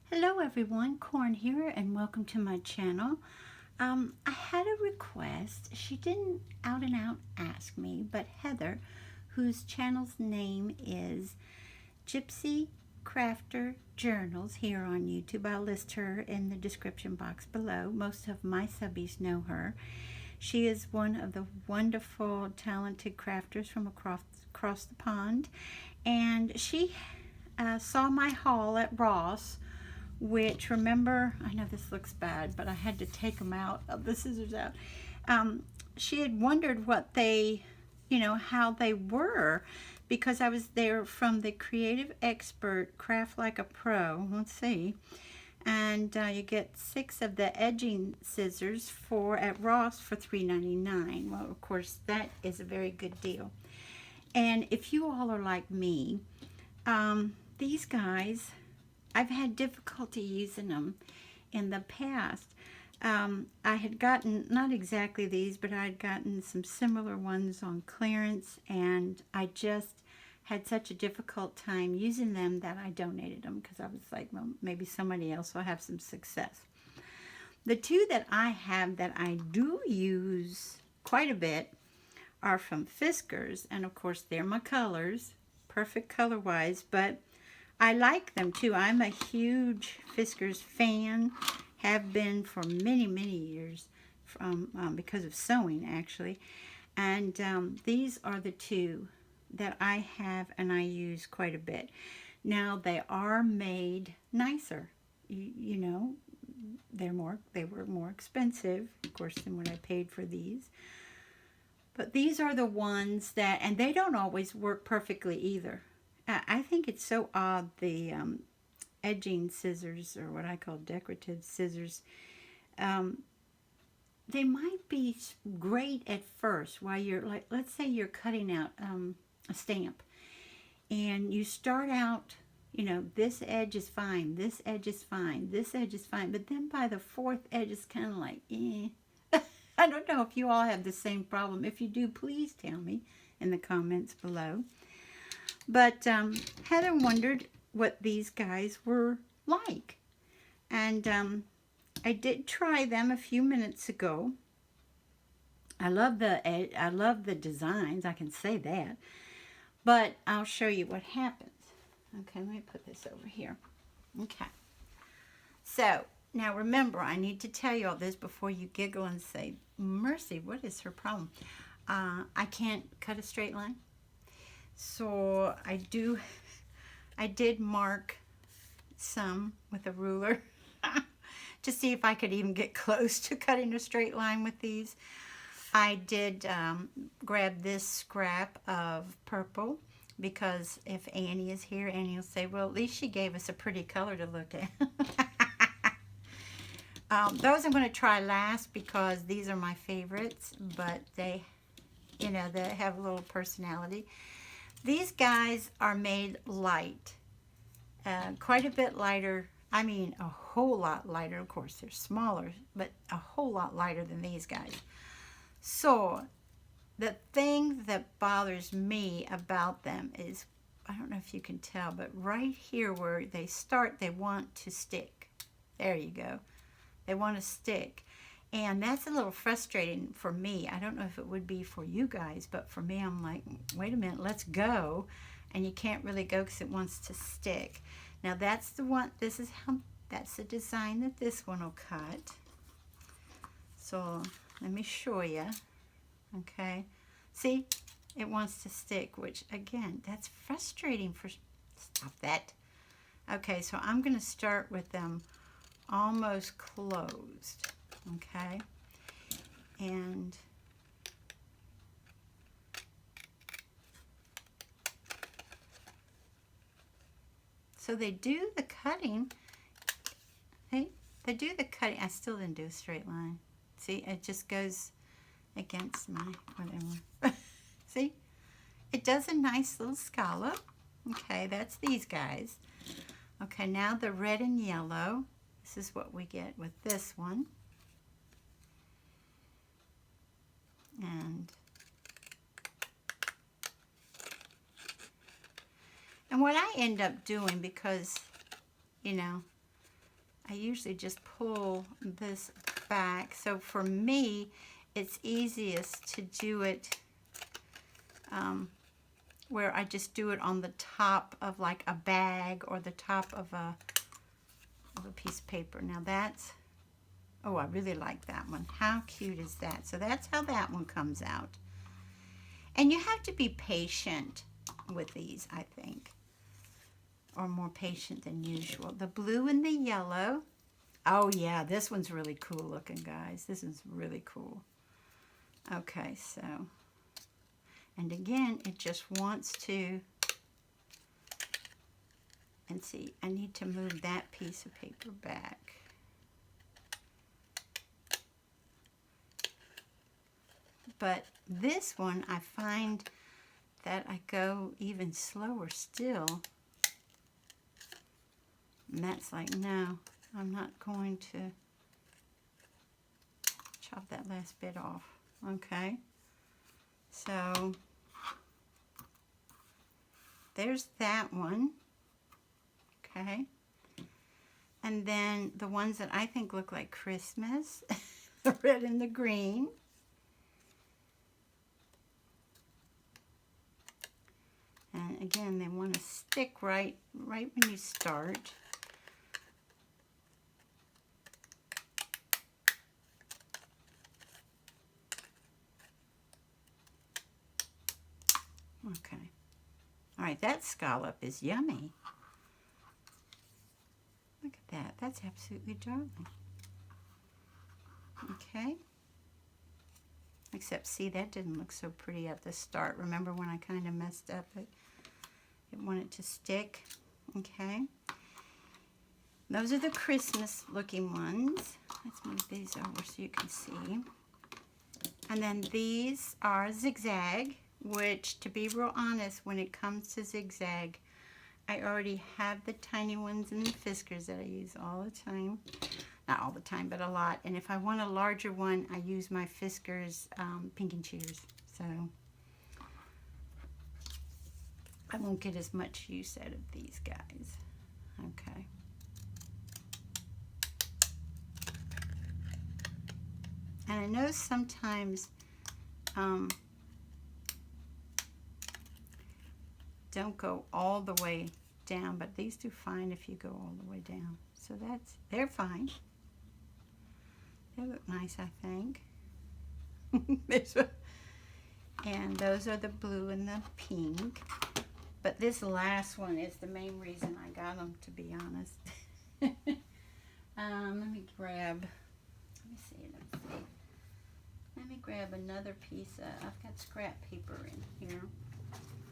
Hello everyone, Corn here and welcome to my channel. I had a request. She didn't out and out ask me, but Heather, whose channel's name is Gypsy Crafter Journals here on YouTube. I'll list her in the description box below. Most of my subbies know her. She is one of the wonderful, talented crafters from across the pond, and she saw my haul at Ross, which, remember, I know this looks bad, but I had to take them out of the scissors out. She had wondered what they, how they were, because I was there from the Creative Expert Craft Like a Pro. Let's see. And you get 6 of the edging scissors at Ross for $3.99. Well, of course, that is a very good deal. And if you all are like me, these guys, I've had difficulty using them in the past. I had gotten, not exactly these, but I had gotten some similar ones on clearance, and I just had such a difficult time using them that I donated them because I was like, well, maybe somebody else will have some success. The 2 that I have that I do use quite a bit are from Fiskars, and of course they're my colors, perfect color-wise, but I like them too. I'm a huge Fiskars fan, have been for many, many years because of sewing, actually. And these are the 2 that I have and I use quite a bit. Now, they are made nicer. You know, they were more expensive, of course, than what I paid for these. But these are the ones that, and they don't always work perfectly either. I think it's so odd, the edging scissors, or what I call decorative scissors, they might be great at first while you're, like, let's say you're cutting out a stamp, and you start out, this edge is fine, this edge is fine, this edge is fine, but then by the 4th edge, it's kind of like, eh. I don't know if you all have the same problem. If you do, please tell me in the comments below. But Heather wondered what these guys were like. And I did try them a few minutes ago. I love the designs, I can say that. But I'll show you what happens. Okay, let me put this over here. Okay. So, now remember, I need to tell you all this before you giggle and say, mercy, what is her problem? I can't cut a straight line. So I did mark some with a ruler to see if I could even get close to cutting a straight line with these. I did grab this scrap of purple because if Annie is here, Annie will say, well, at least she gave us a pretty color to look at. Those I'm going to try last because these are my favorites, but they, they have a little personality. These guys are made light, quite a bit lighter. I mean, a whole lot lighter. Of course, they're smaller, but a whole lot lighter than these guys. So, the thing that bothers me about them is, I don't know if you can tell, but right here where they start, they want to stick. There you go. They want to stick. And that's a little frustrating for me. I don't know if it would be for you guys, but for me, I'm like, wait a minute, let's go. And you can't really go because it wants to stick. Now that's the one, that's the design that this one will cut. So let me show you. Okay. See, it wants to stick, which again, that's frustrating stop that. Okay, so I'm going to start with them almost closed. Okay, and so they do the cutting. Hey, they do the cutting. I still didn't do a straight line. See, it just goes against my whatever. See, it does a nice little scallop. Okay, that's these guys. Okay, now the red and yellow. This is what we get with this one. And what I end up doing, because, I usually just pull this back. So for me, it's easiest to do it where I just do it on the top of like a bag or the top of a piece of paper. Now that's, oh, I really like that one. How cute is that? So that's how that one comes out. And you have to be patient with these, I think, or more patient than usual. The blue and the yellow. Oh yeah, this one's really cool looking, guys. This is really cool. Okay, so, and again, it just wants to, and see, I need to move that piece of paper back. But this one, I find that I go even slower still. And that's like, no, I'm not going to chop that last bit off. Okay. So there's that one. Okay. And then the ones that I think look like Christmas, the red and the green. And again, they want to stick right when you start. Okay. All right, that scallop is yummy. Look at that. That's absolutely darling. Okay. Except, see, that didn't look so pretty at the start. Remember when I kind of messed up it? It wanted to stick. Okay. Those are the Christmas looking ones. Let's move these over so you can see. And then these are zigzag, which, to be real honest, when it comes to zigzag, I already have the tiny ones in the Fiskars that I use all the time. Not all the time, but a lot. And if I want a larger one, I use my Fiskars Pink and Cheers. So I won't get as much use out of these guys. Okay. And I know sometimes don't go all the way down, but these do fine if you go all the way down. So they're fine. They look nice, I think. And those are the blue and the pink. But this last one is the main reason I got them, to be honest. Let me grab, let me grab another piece of, I've got scrap paper in here.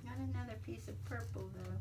Got another piece of purple though.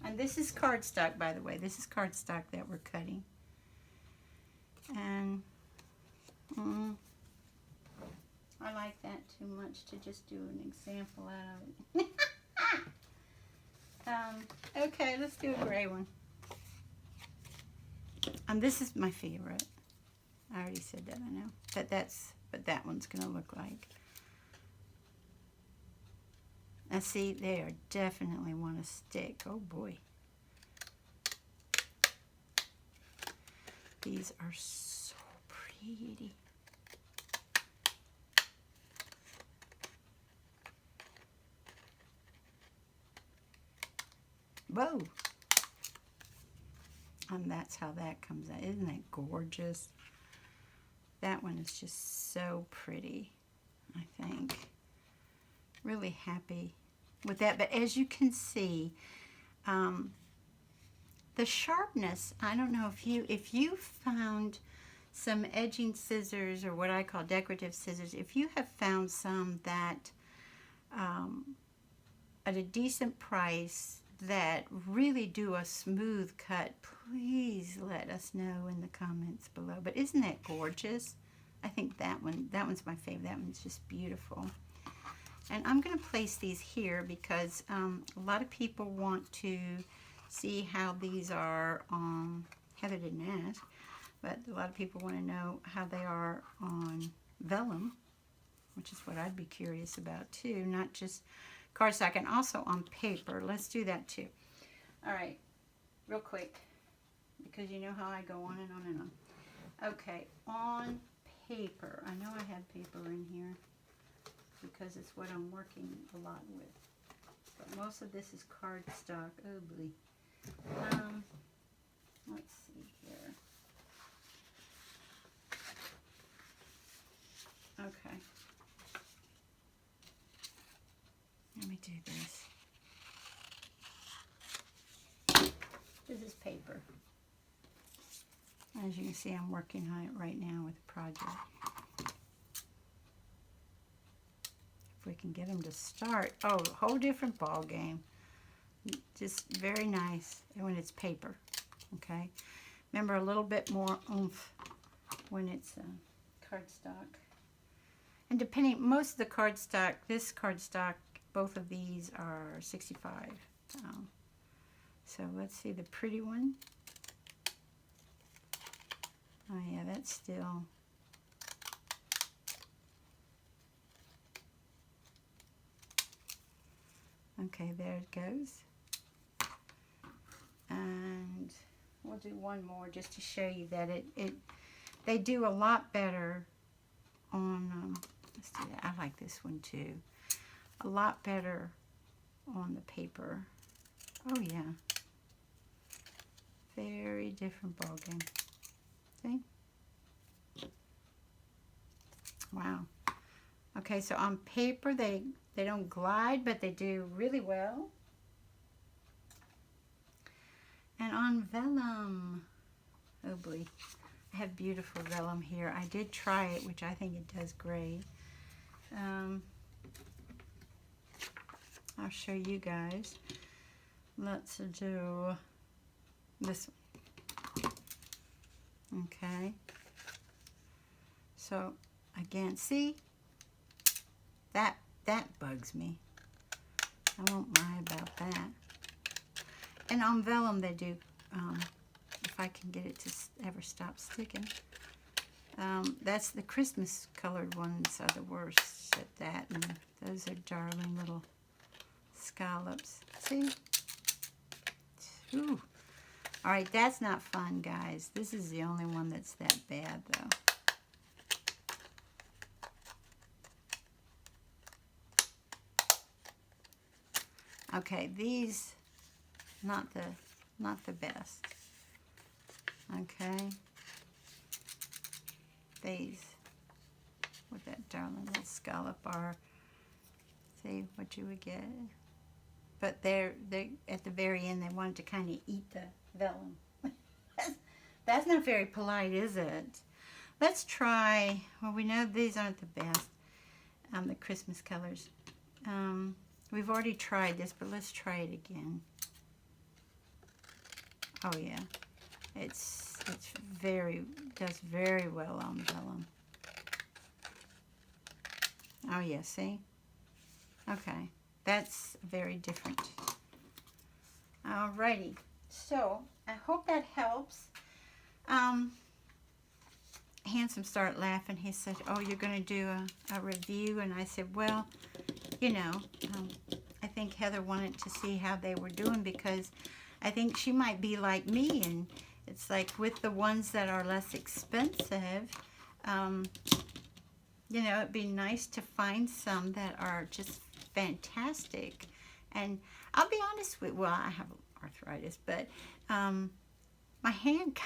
And this is cardstock, by the way. This is cardstock that we're cutting. And I like that too much to just do an example out of it. Okay, let's do a gray one. And this is my favorite. I already said that, I know. But that one's gonna look like. Now see, they are definitely want to stick. Oh boy. These are so pretty. Whoa. And that's how that comes out. Isn't that gorgeous? That one is just so pretty, I think. Really happy with that. But as you can see, the sharpness, I don't know if you found some edging scissors, or what I call decorative scissors, if you have found some that at a decent price that really do a smooth cut, please let us know in the comments below. But isn't that gorgeous? I think that one's my favorite. That one's just beautiful. And I'm going to place these here because a lot of people want to see how these are on, Heather didn't ask, but a lot of people want to know how they are on vellum, which is what I'd be curious about too, not just cardstock, and also on paper. Let's do that too. All right. real quick, because you know how I go on and on and on. Okay, on paper. I know I have paper in here because it's what I'm working a lot with. But most of this is cardstock. Oh, boy. Let's see here. Okay. Let me do this. This is paper. As you can see, I'm working on it right now with the project. If we can get them to start. Oh, a whole different ball game. Just very nice when it's paper. Okay. Remember, a little bit more oomph when it's cardstock. And depending, most of the cardstock, this cardstock, both of these are 65. So let's see the pretty one. Oh yeah, that's still. Okay, there it goes. And we'll do one more just to show you that they do a lot better on, let's do that. I like this one too. A lot better on the paper. Oh yeah. Very different ball game. See? Wow. Okay, so on paper they don't glide, but they do really well. And on vellum, oh boy, I have beautiful vellum here. I did try it, which I think it does great. I'll show you guys. Let's do this one. Okay. So again, see, that bugs me. I won't lie about that. And on vellum they do, if I can get it to ever stop sticking. That's the Christmas colored ones are the worst at that, and those are darling little scallops. See? Ooh. All right, that's not fun, guys. This is the only one that's that bad, though. Okay, these, not the best. Okay. These, with that darling little scallop are, see what you would get. But they're at the very end, they wanted to kind of eat the vellum. That's not very polite, is it? Let's try, well, we know these aren't the best, the Christmas colors. We've already tried this, but let's try it again. Oh yeah, it's does very well on vellum. Oh yeah, see? Okay, that's very different. Alrighty, so I hope that helps. Handsome started laughing. He said, oh, you're going to do a review? And I said, well, you know, I think Heather wanted to see how they were doing because I think she might be like me. And it's like with the ones that are less expensive, you know, it'd be nice to find some that are just fantastic. And I'll be honest with, well, I have arthritis, but my hand,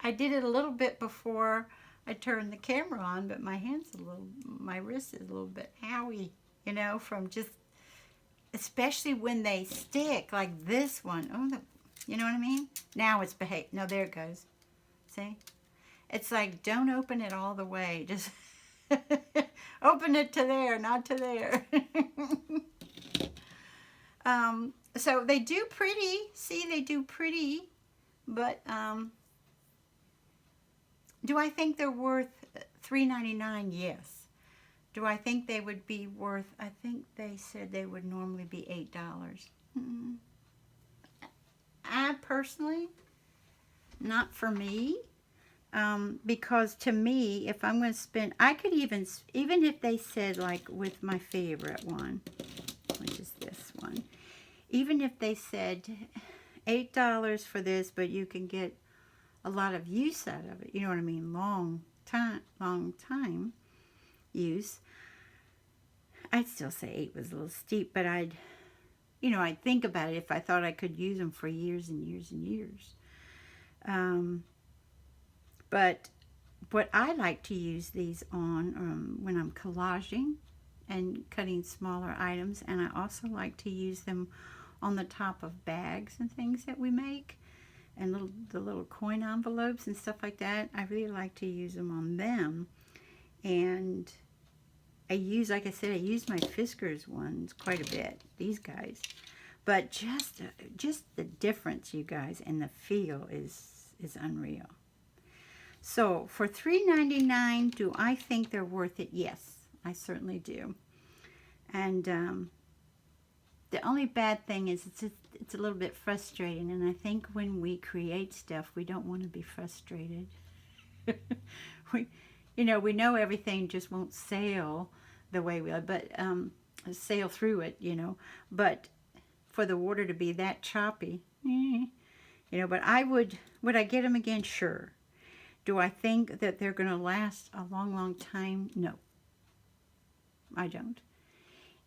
I did it a little bit before I turned the camera on, but my my wrist is a little bit owie, you know, from just, especially when they stick, like this one. Oh, you know what I mean? Now it's behaved. No, there it goes. See? It's like, don't open it all the way. Just open it to there, not to there. So they do pretty. See, they do pretty. But do I think they're worth $3.99? Yes. Do I think they would be worth, I think they said they would normally be $8. I personally, not for me. Because to me, if I'm going to spend, I could even if they said, like with my favorite one, which is this one, even if they said $8 for this, but you can get a lot of use out of it. You know what I mean? Long time use. I'd still say 8 was a little steep, but I'd think about it if I thought I could use them for years and years and years. But what I like to use these on when I'm collaging and cutting smaller items, and I also like to use them on the top of bags and things that we make, and the little coin envelopes and stuff like that. I really like to use them on them. And like I said, I use my Fiskars ones quite a bit, these guys. But just the difference, you guys, and the feel is unreal. So for $3.99, do I think they're worth it? Yes, I certainly do. And the only bad thing is it's a little bit frustrating. And I think when we create stuff, we don't want to be frustrated. We know everything just won't sail the way we like, but sail through it, But for the water to be that choppy, but would I get them again? Sure. Do I think that they're going to last a long, long time? No, I don't.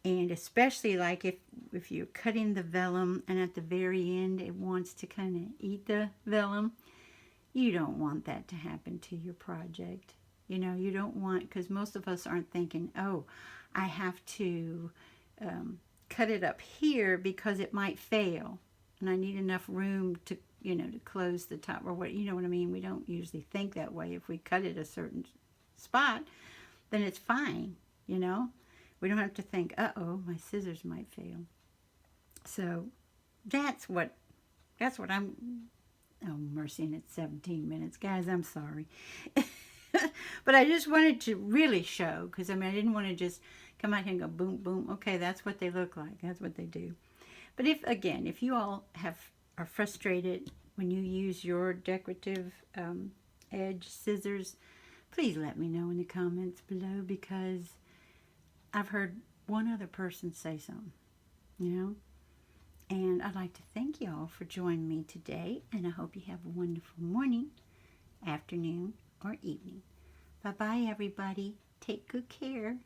And especially like if you're cutting the vellum and at the very end it wants to kind of eat the vellum, you don't want that to happen to your project. You don't want, because most of us aren't thinking, oh, I have to cut it up here because it might fail and I need enough room to to close the top, or what, you know what I mean? We don't usually think that way. If we cut it a certain spot, then it's fine, We don't have to think, uh-oh, my scissors might fail. So that's what I'm, oh, mercy, and it's 17 minutes. Guys, I'm sorry. But I just wanted to really show, because, I mean, I didn't want to just come out here and go boom, boom. Okay, that's what they look like. That's what they do. But if you all are frustrated when you use your decorative edge scissors, please let me know in the comments below, because I've heard one other person say something, And I'd like to thank you all for joining me today, and I hope you have a wonderful morning, afternoon, or evening. Bye-bye, everybody. Take good care.